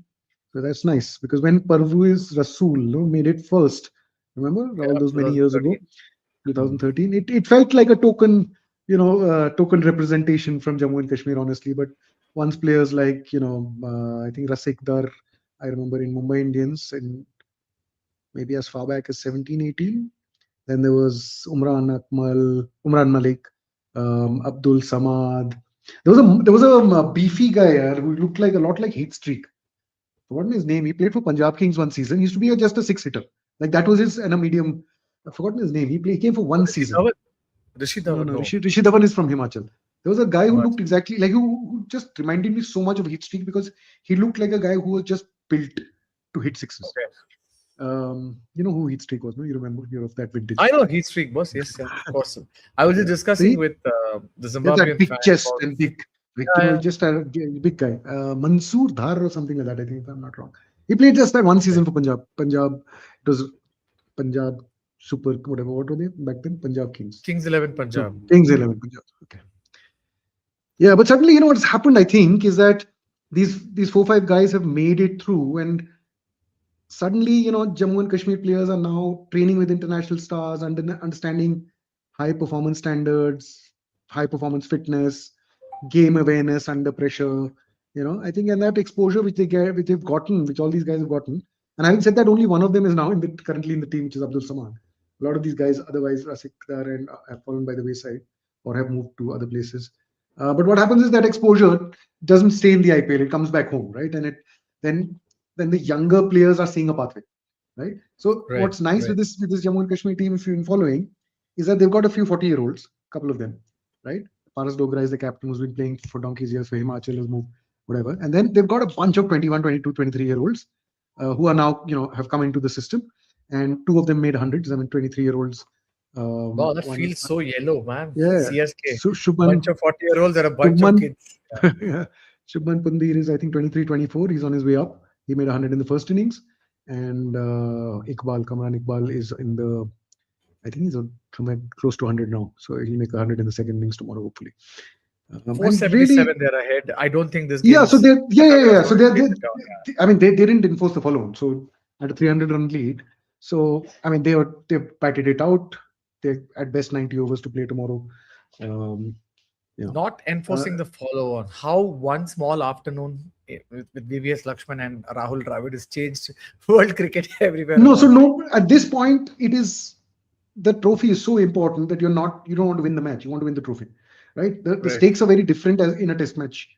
so that's nice because when Parvez Rasool made it first, remember all Yeah, those many years 2013. ago, 2013, it felt like a token representation from Jammu and Kashmir, honestly. But once players like I think Rasik Dar, I remember in Mumbai Indians, and maybe as far back as 17, 18. Then there was Umran Malik, Abdul Samad. There was a beefy guy who looked like a lot like Heat Streak. Forgotten his name. He played for Punjab Kings one season. He used to be just a six hitter. Like that was his and a medium. I've forgotten his name. He came for one Rishi season. Dhawan. Rishi No, Dhawan, no. no. Rishi Dhawan is from Himachal. There was a guy who looked Himachal. exactly like who just reminded me so much of Heat Streak because he looked like a guy who was just built to hit sixes. Okay. You know who Heat Streak was, no? You remember? You're of that I vintage. know Heat Streak, boss. Yes, yeah, of course. I was just Yeah. So discussing with the he has that Zimbabwean fan big chest about. and Yeah, he just a big guy. Mansoor Dhar or something like that, I think, if I'm not wrong. He played just that one yeah. season for Punjab. It was Punjab Super, whatever. What were they back then? Punjab Kings. Kings 11 No, Punjab. Kings 11 Punjab. Okay. Yeah, but suddenly, what's happened, I think, is that these 4 5 guys have made it through, and suddenly, Jammu and Kashmir players are now training with international stars, understanding high performance standards, high performance fitness, game awareness under pressure. I think, and that exposure which they get, which they've gotten, which all these guys have gotten. And having said that, only one of them is now currently in the team, which is Abdul Samad. A lot of these guys, otherwise, Rasik Dar and have fallen by the wayside or have moved to other places. But what happens is that exposure doesn't stay in the IPL; it comes back home, right? And then then the younger players are seeing a pathway, right? So Right, what's nice right. with this Jammu and Kashmir team, if you've been following, is that they've got a few 40-year-olds, a couple of them, right? Paras Dogra is the captain who's been playing for donkey's years for Himachal, has moved, whatever. And then they've got a bunch of 21, 22, 23-year-olds who are now, have come into the system. And two of them made hundreds. I mean, 23-year-olds. Wow, that One, feels so yellow, man. yeah. CSK. Shubman, Bunch of 40-year-olds and a bunch of Shubman, kids. Yeah. yeah. Shubman Pundir is, I think, 23, 24. He's on his way up. He made 100 in the first innings. And Kamran Iqbal is in the, I think he's on somewhere close to 100 now. So he'll make 100 in the second innings tomorrow, hopefully. And really, 477 they're ahead. I don't think this yeah. So game's they're, they're yeah, not yeah, gonna yeah. So follow they're, chase it down. I mean, they didn't enforce the follow on. So at a 300-run lead. So I mean, they batted it out. They at best 90 overs to play tomorrow. Um, yeah. Not Uh, enforcing the follow on. How one small afternoon with VVS Lakshman and Rahul Dravid has changed world cricket everywhere no, so around. no. At this point, it is the trophy is so important that you don't want to win the match. You want to win the trophy, right? The Right. stakes are very different as in a test match,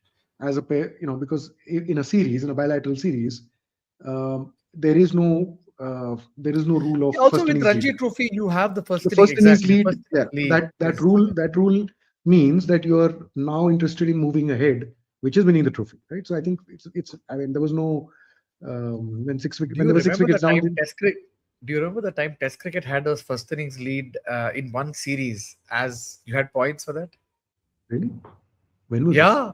as a pair, because in a series, in a bilateral series, there is no rule of Also first with innings lead. Ranji Trophy, you have the The first inning first innings exactly. The lead, first yeah, innings lead is that rule means that you are now interested in moving ahead, which is winning the trophy, right? So I think it's. I mean, there was no Do when you there were six remember the wickets down. time Test cricket? Do you remember the time Test cricket had those first innings lead in one series? As you had points for that? Really, when was this? Yeah,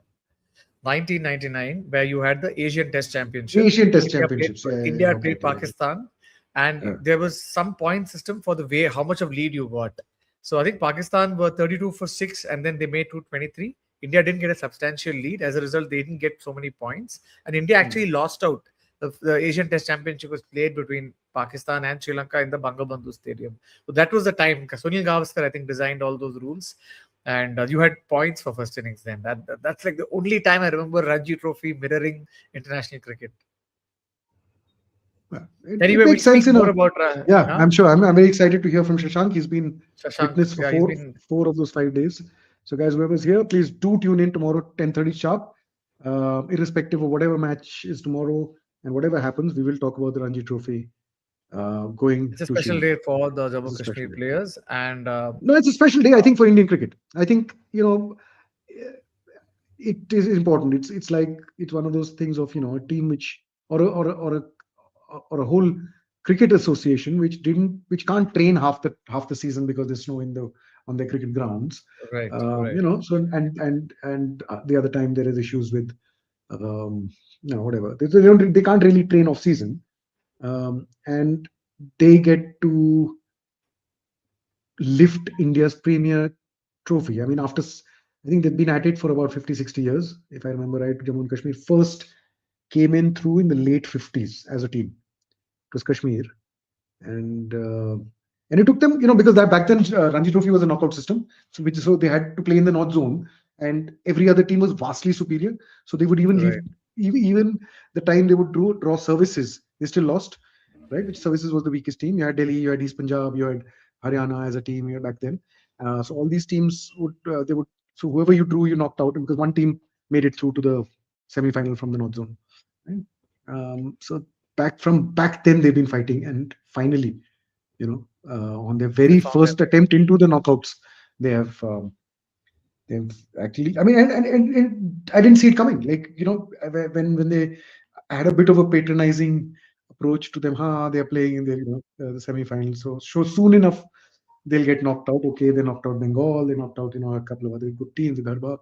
1999, where you had the Asian Test Championship. Asian Test India played Championships. Yeah, yeah, yeah. India Okay, played okay, okay. Pakistan, and Yeah. there was some point system for the way how much of lead you got. So I think Pakistan were 32 for 6, and then they made 223. India didn't get a substantial lead. As a result, they didn't get so many points, and India Hmm. actually lost out. The Asian Test Championship was played between Pakistan and Sri Lanka in the Bangabandhu Stadium. So that was the time. Sunil Gavaskar, I think, designed all those rules, and you had points for first innings. Then that's like the only time I remember Ranji Trophy mirroring international cricket. Yeah. It Anyway, we'll makes sense speak in more a. about Yeah, huh? I'm sure. I'm very excited to hear from Shashank. He's been Shashank. witness for Yeah, he's been four of those 5 days. So, guys, whoever's here, please do tune in tomorrow, 10:30 sharp. Irrespective of whatever match is tomorrow and whatever happens, we will talk about the Ranji Trophy going it's a to special Srinagar. day for the It's Jammu a special Kashmir day. players, and No, it's a special day, I think, for Indian cricket. I think, it is important. It's like it's one of those things of a team which or a whole cricket association which can't train half the season because there's snow on their cricket grounds. right, right. So the other time there is issues with whatever they can't really train off season, and they get to lift India's premier trophy. I mean, I think they've been at it for about 50, 60 years. If I remember right, Jammu and Kashmir first came in through in the late 50s as a team. It was Kashmir. And and it took them, because that back then Ranji Trophy was a knockout system, so they had to play in the North Zone, and every other team was vastly superior. So they would even leave, Right. even the time they would draw services, they still lost, right? Which services was the weakest team? You had Delhi, you had East Punjab, you had Haryana as a team here back then. So all these teams would so whoever you drew, you knocked out because one team made it through to the semi-final from the North Zone. Right? So back then they've been fighting, and finally, on their They very found their first attempt into the knockouts, they have they've actually. I mean, and I didn't see it coming. Like when they had a bit of a patronizing approach to them. They are playing in the semi-finals. So soon enough they'll get knocked out. Okay, they knocked out Bengal. They knocked out a couple of other good teams, Vidarbha.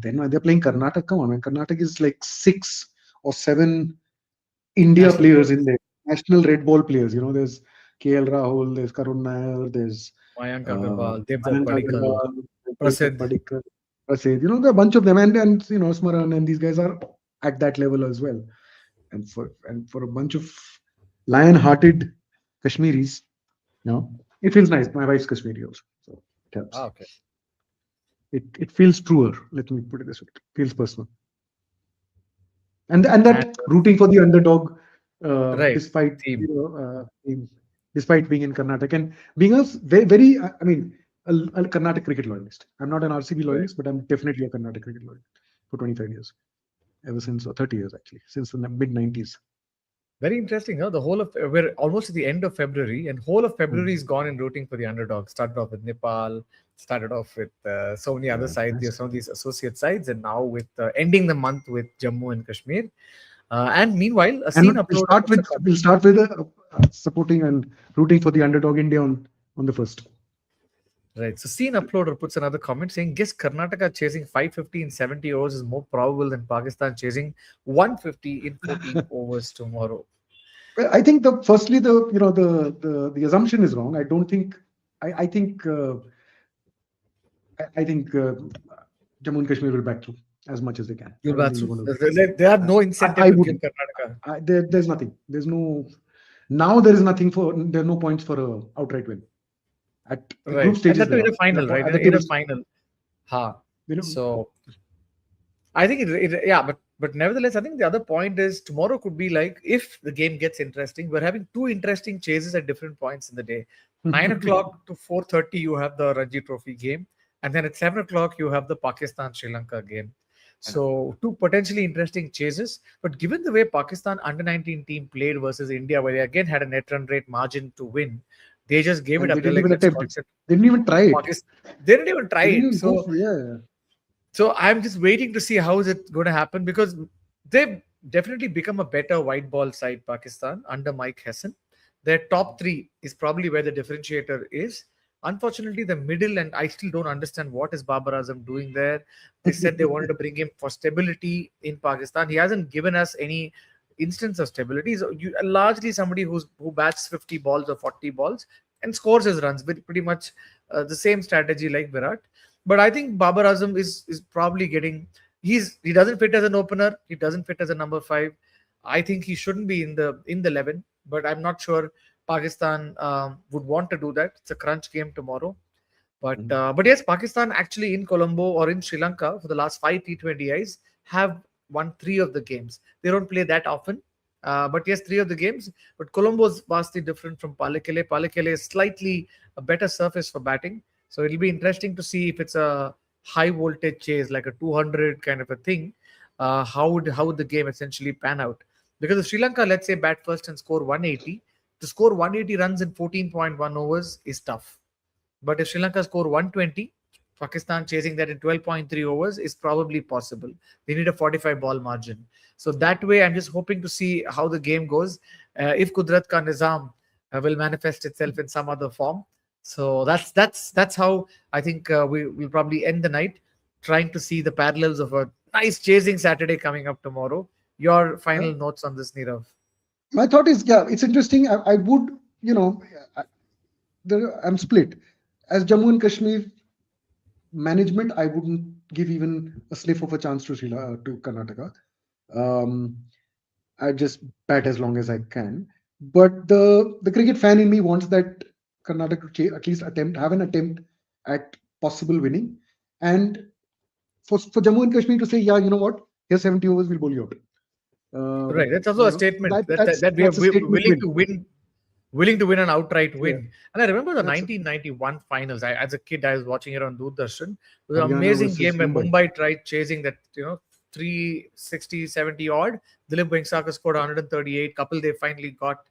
Then when they're playing Karnataka, come on, man. Karnataka is like 6 or 7 India national players in players. there, national red ball players. There's KL Rahul, there's Karun Nair, there's Mayank uh, Agarwal, Devdutt Mayank Padikkal, Agarwal, Devdutt Prasidh. Padikkal, Prasid. There are a bunch of them, and Smaran and these guys are at that level as well. And for a bunch of lion-hearted Kashmiris, it feels nice. My wife's Kashmiri also, so it helps. Okay. It feels truer. Let me put it this way. It feels personal. And And that rooting for the underdog, right despite theme. despite being in Karnataka and being a very I mean a Karnataka cricket loyalist. I'm not an RCB Right. loyalist, but I'm definitely a Karnataka cricket loyalist for 25 years, ever since, or 30 years actually, since the mid 90s. Very interesting, huh? The whole of we're almost at the end of February, and whole of February Mm. is gone in rooting for the underdog. Started off with Nepal, started off with so many other Yeah, sides, that's some of these associate sides, and now with ending the month with Jammu and Kashmir. And meanwhile, a and scene uploader puts a comment. we'll start with supporting and rooting for the underdog India on the first. Right. So scene uploader puts another comment saying, guess Karnataka chasing 550 in 70 overs is more probable than Pakistan chasing 150 in 14 overs tomorrow. Well, I think the firstly the the assumption is wrong. I don't think I think I think Jammu and Kashmir will back through as much as they can. I You'll don't bat think they're through. going to. There are no incentive I to give wouldn't. Karnataka. There's nothing. There's no. Now there is nothing for. There are no points for a outright win at the group Right. And stages. that too There in are a final, right? at the In a tables. final. Ha. You know, So I think yeah, but nevertheless, I think the other point is tomorrow could be like if the game gets interesting, we're having two interesting chases at different points in the day. 9 o'clock to 4:30, you have the Ranji Trophy game, and then at 7 o'clock you have the Pakistan Sri Lanka game. I know. So two potentially interesting chases. But given the way Pakistan under 19 team played versus India, where they again had a net run rate margin to win, they just gave it And they up. They're didn't like, even let's attempt it. concentrate. They didn't even try it. Pakistan, they didn't even try They didn't it. even go So for yeah. so I'm just waiting to see how is it going to happen because they've definitely become a better white ball side, Pakistan, under Mike Hesson. Their top three is probably where the differentiator is. Unfortunately, the middle, and I still don't understand what is Babar Azam doing there. They said they wanted to bring him for stability in Pakistan. He hasn't given us any instance of stability. So largely somebody who bats 50 balls or 40 balls and scores his runs with pretty much the same strategy like Virat. But I think Babar Azam is probably getting he doesn't fit as an opener. He doesn't fit as a number five. I think he shouldn't be in the 11. But I'm not sure Pakistan would want to do that. It's a crunch game tomorrow. But yes, Pakistan actually in Colombo or in Sri Lanka for the last five T20Is have won three of the games. They don't play that often. But yes, three of the games. But Colombo is vastly different from Palekele. Palekele is slightly a better surface for batting. So it'll be interesting to see if it's a high voltage chase, like a 200 kind of a thing. How would the game essentially pan out? Because if Sri Lanka, let's say, bat first and score 180, to score 180 runs in 14.1 overs is tough. But if Sri Lanka score 120, Pakistan chasing that in 12.3 overs is probably possible. They need a 45 ball margin. So that way, I'm just hoping to see how the game goes. If Kudrat Ka Nizam will manifest itself in some other form. So that's how I think we'll probably end the night, trying to see the parallels of a nice chasing Saturday coming up tomorrow. Your Yeah. final notes on this, Nirav? My thought is, yeah, it's interesting. I would, I, I'm split. As Jammu and Kashmir management, I wouldn't give even a sniff of a chance to to Karnataka. Um, I just bat as long as I can. But the cricket fan in me wants that Karnataka at least have an attempt at possible winning, and for Jammu and Kashmir to say, yeah, you know what, here's 70 overs, we'll bowl you out. Right. That's also a That statement that we are that's a statement willing win. to win, willing to win an outright Yeah, win. And I remember the that's 1991 finals. As a kid, I was watching it on Doordarshan. It was an Haryana amazing versus game where Mumbai. Mumbai tried chasing that, 360, 70 odd. Dilip Vengsakar scored 138. Couple they finally got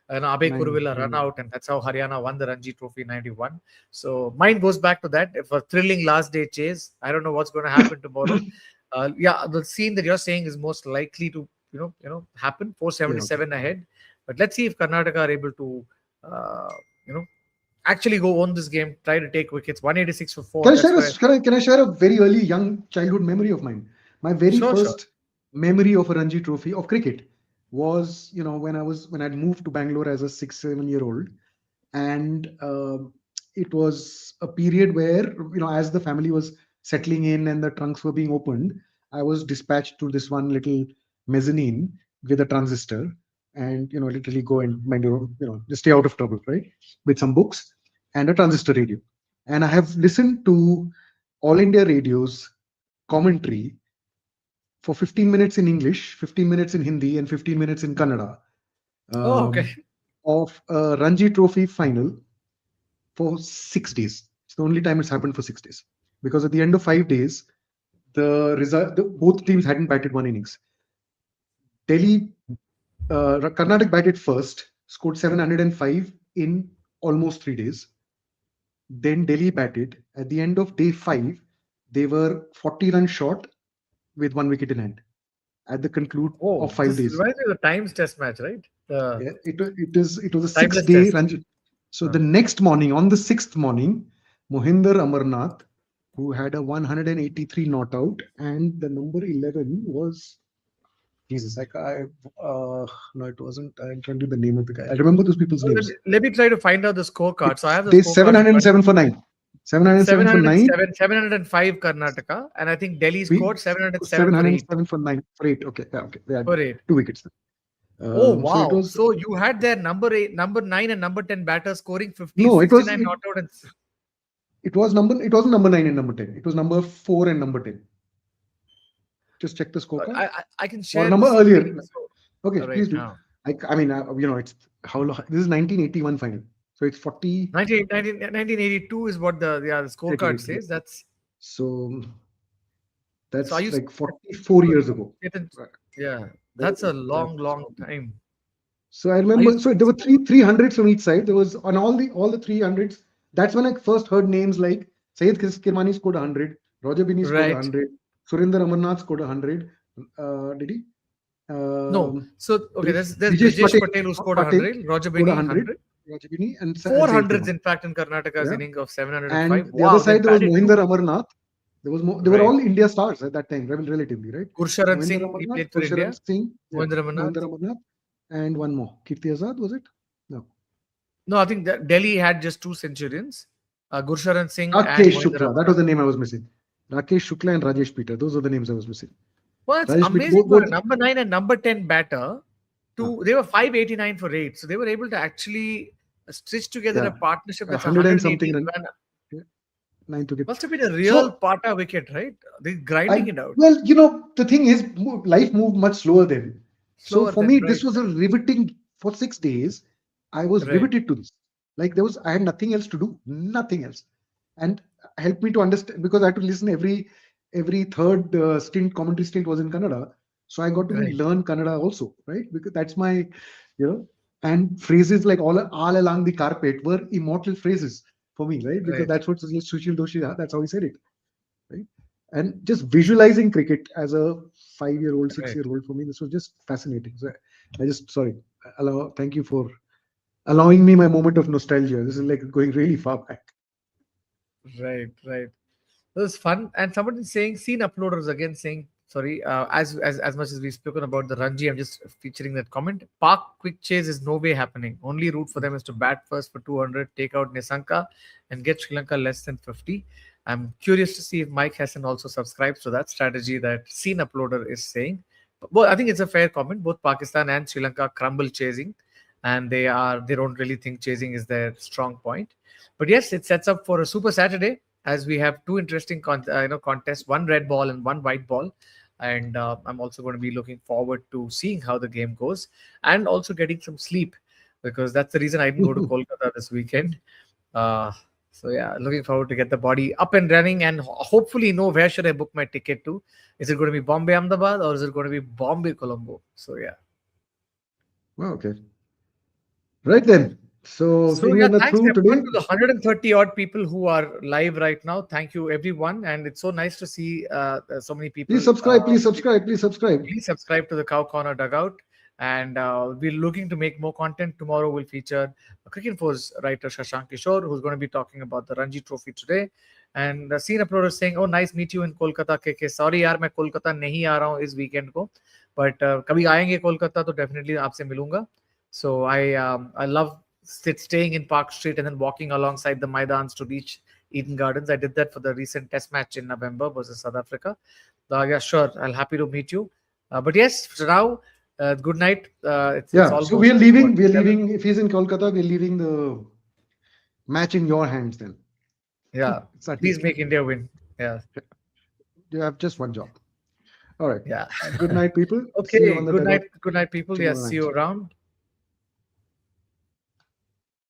an Abe Kuruvilla run out, and that's how Haryana won the Ranji Trophy 91. So mine goes back to that. If a thrilling last day chase, I don't know what's going to happen tomorrow. Yeah, the scene that you're saying is most likely to happen. Play out. 477 ahead, but let's see if Karnataka are able to uh, you know actually go on this game, try to take wickets. 186 for four. Can I That's share where can I share a very early young childhood memory of mine? My very sure, sure. first memory of a Ranji Trophy of cricket was, when I'd moved to Bangalore as a 6 7 year old, and it was a period where, as the family was settling in and the trunks were being opened, I was dispatched to this one little mezzanine with a transistor, and literally go and mind your own, just stay out of trouble, right, with some books and a transistor radio. And I have listened to All India Radio's commentary for 15 minutes in English, 15 minutes in Hindi, and 15 minutes in Kannada Oh, okay. um, of a Ranji Trophy final for 6 days. It's the only time it's happened for 6 days. Because at the end of 5 days, both teams hadn't batted one innings. Karnataka batted first, scored 705 in almost 3 days. Then Delhi batted. At the end of day 5, they were 40 runs short with 1 wicket in hand at the conclude of Oh, 5 days. reminds me of the Times Test match, right? Yeah, it was a Timeless 6 day Test. run. So the next morning, on the 6th morning, Mohinder Amarnath, who had a 183 not out, and the number 11 was Jesus. No, it wasn't. I'm trying to do the name of the guy. I remember those people's names. Let me try to find out the scorecard. So I have the They scorecard. 707 for 9. 707 for 9. 705 Karnataka, and I think Delhi scored 707 for 8. 707 for 9. For 8. Okay. Yeah, okay. They had For 8. 2 wickets. Oh So it wow! was. So you had their number 8, number 9, and number 10 batters scoring 50, No, 69 not out. And it wasn't number 9 and number 10. It was number 4 and number 10. Just check the scorecard. I can share or number the earlier. screen, so Okay, right please do. now. I mean, it's how long? This is 1981 final. So it's 40. 1982 is what the scorecard says. So that's So are you like 44 years ago. Yeah, that's a long time. So I remember. So there were three hundreds from each side. There was on all the 300s. That's when I first heard names like Syed Kirmani scored 100, Roger Binny scored 100, Surinder Amarnath scored 100. Did he? No. So okay, there's Brijesh Brijesh Patel who scored 100, Roger Binny 100. Roger Binny and 400s in fact in Karnataka's inning of 705. And the other side there was Mohinder Amarnath. They were all India stars at that time, relatively, right? Gursharan Singh, he played for India. Mohinder Amarnath, and one more. Kirti Azad, was it? No. No, I think that Delhi had just 2 centurions. Gursharan Singh Rakesh Shukla. That was the name I was missing. Rakesh Shukla and Rajesh Peter. Those are the names I was missing. Well, it's amazing for a number 9 and number 10 batter. They were 589 for 8. So they were able to actually stitch together a partnership that's 100 and something. 9 to get. Must have been a real Pata wicket, right? They're grinding it out. Well, the thing is, life moved much slower then. So for me, this was a riveting. For 6 days, I was riveted to this. Like I had nothing else to do, nothing else, and helped me to understand because I had to listen every third commentary stint was in Kannada. So I got to learn Kannada also, right? Because that's my, and phrases like all along the carpet were immortal phrases for me, right? Because that's what Sushil Doshi, that's how he said it, right? And just visualizing cricket as a 5-year-old, 6-year-old, for me, this was just fascinating. So thank you for allowing me my moment of nostalgia. This is like going really far back. Right. It was fun. And someone is saying, scene uploaders again saying, sorry, as much as we've spoken about the Ranji, I'm just featuring that comment. Park quick chase is no way happening. Only route for them is to bat first for 200, take out Nisanka, and get Sri Lanka less than 50. I'm curious to see if Mike Hassan also subscribes to that strategy that scene uploader is saying. Well, I think it's a fair comment. Both Pakistan and Sri Lanka crumble chasing, and they don't really think chasing is their strong point. But yes, it sets up for a super Saturday as we have 2 interesting contests, 1 red ball and 1 white ball. And I'm also going to be looking forward to seeing how the game goes and also getting some sleep because that's the reason I didn't go to Kolkata this weekend. So yeah, looking forward to get the body up and running and hopefully know where should I book my ticket to. Is it going to be Bombay Ahmedabad or is it going to be Bombay Colombo? So yeah. Well, okay. Right then. So yeah, thanks everyone to the 130 odd people who are live right now. Thank you everyone, and it's so nice to see so many people. Please subscribe. Please subscribe to the Cow Corner Dugout, and we're looking to make more content. Tomorrow we'll feature Cricket Force writer Shashank Kishore, who's going to be talking about the Ranji Trophy today. And the scene uploader is saying, "Oh, nice meet you in Kolkata, KK. Sorry, यार मैं कोलकाता नहीं आ रहा हूँ इस weekend को, but कभी आएंगे कोलकाता तो definitely आपसे मिलूंगा." So I love staying in Park Street and then walking alongside the Maidans to reach Eden Gardens. I did that for the recent test match in November versus South Africa. Yeah, sure. I'll happy to meet you. But yes, for now, good night. So we are leaving. We're leaving. If he's in Kolkata, we're leaving the match in your hands then. Yeah. Please make India win. Yeah. You have just one job. All right. Yeah. Good night, people. See you Okay. on the Good night. dugout Good night, people. tomorrow Yes. See night. you around.